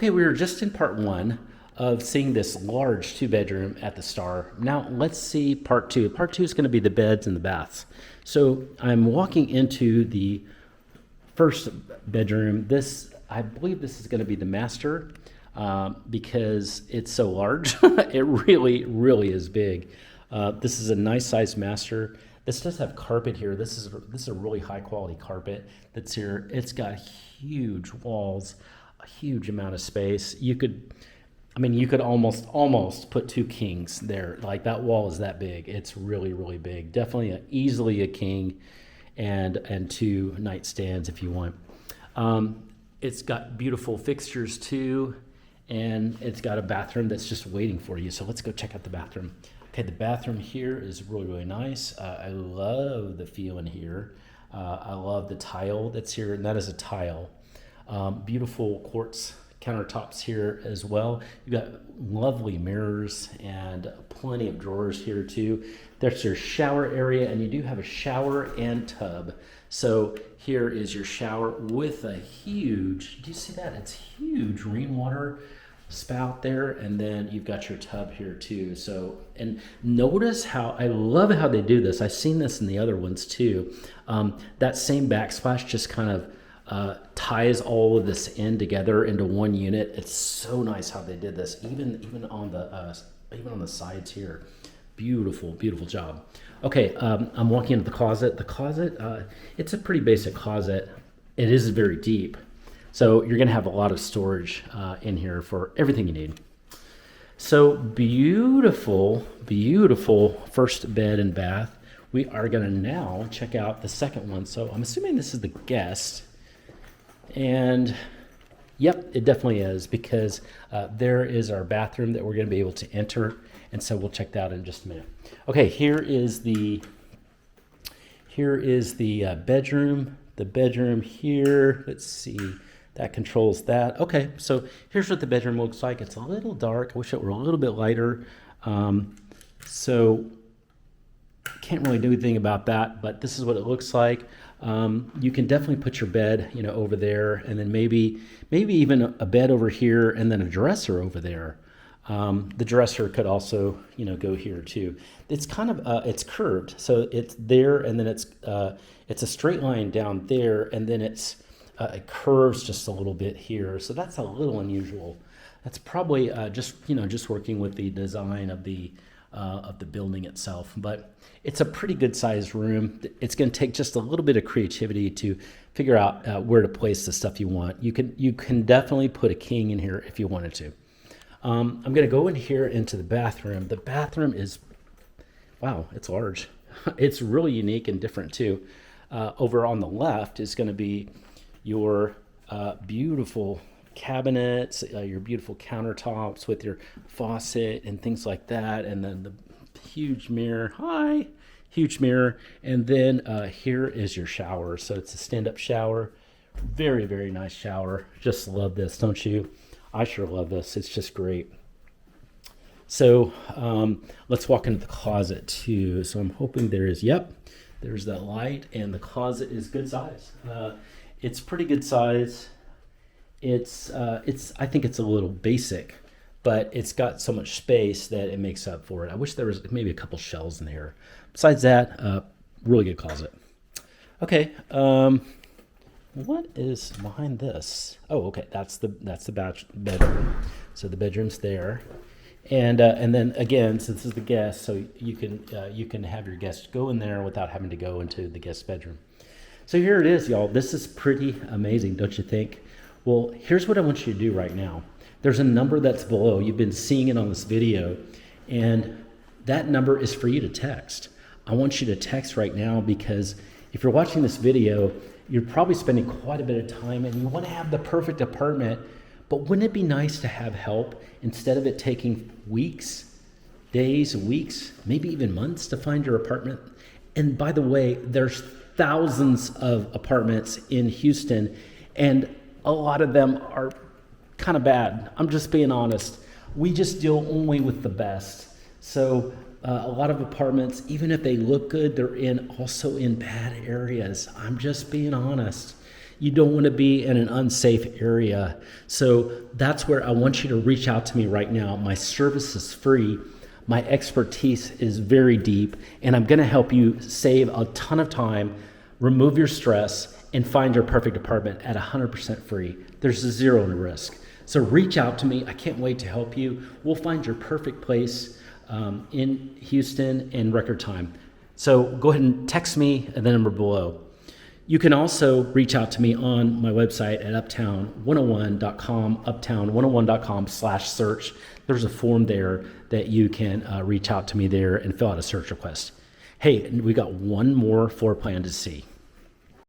Okay, we were just in part one of seeing this large two-bedroom at the Star. Now let's see part two. Part two is going to be the beds and the baths. So I'm walking into the first bedroom. I believe this is going to be the master because it's so large. It really, really is big. This is a nice sized master. This does have carpet here. This is a really high quality carpet that's here. It's got huge walls, a huge amount of space. You could almost put two kings there. Like that wall is that big. It's really, really big. Definitely easily a king and two nightstands if you want. It's got beautiful fixtures too, and it's got a bathroom that's just waiting for you. So let's go check out the bathroom. Okay, the bathroom here is really, really nice. I love the feel in here. I love the tile that's here, and that is a tile. Beautiful quartz countertops here as well. You've got lovely mirrors and plenty of drawers here too. There's your shower area, and you do have a shower and tub. So here is your shower with a huge, do you see that? It's huge rainwater spout there, and then you've got your tub here too. So, and notice how, I love how they do this. I've seen this in the other ones too. That same backsplash just kind of ties all of this in together into one unit. It's so nice how they did this, even on the sides here. Beautiful, beautiful job. Okay, I'm walking into the closet. The closet, it's a pretty basic closet. It is very deep, so you're gonna have a lot of storage in here for everything you need. So beautiful, beautiful first bed and bath. We are gonna now check out the second one. So I'm assuming this is the guest. And yep, it definitely is, because there is our bathroom that we're going to be able to enter, and so we'll check that out in just a minute. Okay, here is the bedroom. The bedroom here, let's see, that controls that. Okay, so here's what the bedroom looks like. It's a little dark. I wish it were a little bit lighter. So can't really do anything about that, but this is what it looks like. You can definitely put your bed, over there, and then maybe even a bed over here, and then a dresser over there. The dresser could also, go here too. It's kind of it's curved, so it's there, and then it's a straight line down there, and then it curves just a little bit here. So that's a little unusual. That's probably just working with the design of the building itself, but it's a pretty good sized room. It's going to take just a little bit of creativity to figure out where to place the stuff you want. You can definitely put a king in here if you wanted to. I'm going to go in here into the bathroom. The bathroom is, wow, it's large. It's really unique and different too. Over on the left is going to be your beautiful cabinets, your beautiful countertops with your faucet and things like that, and then the huge mirror. Hi, huge mirror. And then here is your shower. So it's a stand-up shower. Very, very nice shower. Just love this, don't you? I sure love this. It's just great. So let's walk into the closet too. So I'm hoping there's that light, and the closet is good size. It's pretty good size. I think it's a little basic, but it's got so much space that it makes up for it. I wish there was maybe a couple shelves in here. Besides that, really good closet. Okay, what is behind this? Oh, okay, that's the bedroom. So the bedroom's there, and then again, since this is the guest, so you can have your guest go in there without having to go into the guest bedroom. So here it is, y'all. This is pretty amazing, don't you think? Well, here's what I want you to do right now. There's a number that's below. You've been seeing it on this video, and that number is for you to text. I want you to text right now, because if you're watching this video, you're probably spending quite a bit of time and you want to have the perfect apartment, but wouldn't it be nice to have help instead of it taking weeks, days, weeks, maybe even months to find your apartment? And by the way, there's thousands of apartments in Houston, and a lot of them are kind of bad. I'm just being honest. We just deal only with the best. So a lot of apartments, even if they look good, they're also in bad areas. I'm just being honest. You don't want to be in an unsafe area. So that's where I want you to reach out to me right now. My service is free. My expertise is very deep, and I'm going to help you save a ton of time, remove your stress, and find your perfect apartment at 100% free. There's zero risk. So reach out to me. I can't wait to help you. We'll find your perfect place in Houston in record time. So go ahead and text me at the number below. You can also reach out to me on my website at uptown101.com, uptown101.com/search. There's a form there that you can reach out to me there and fill out a search request. Hey, we got one more floor plan to see.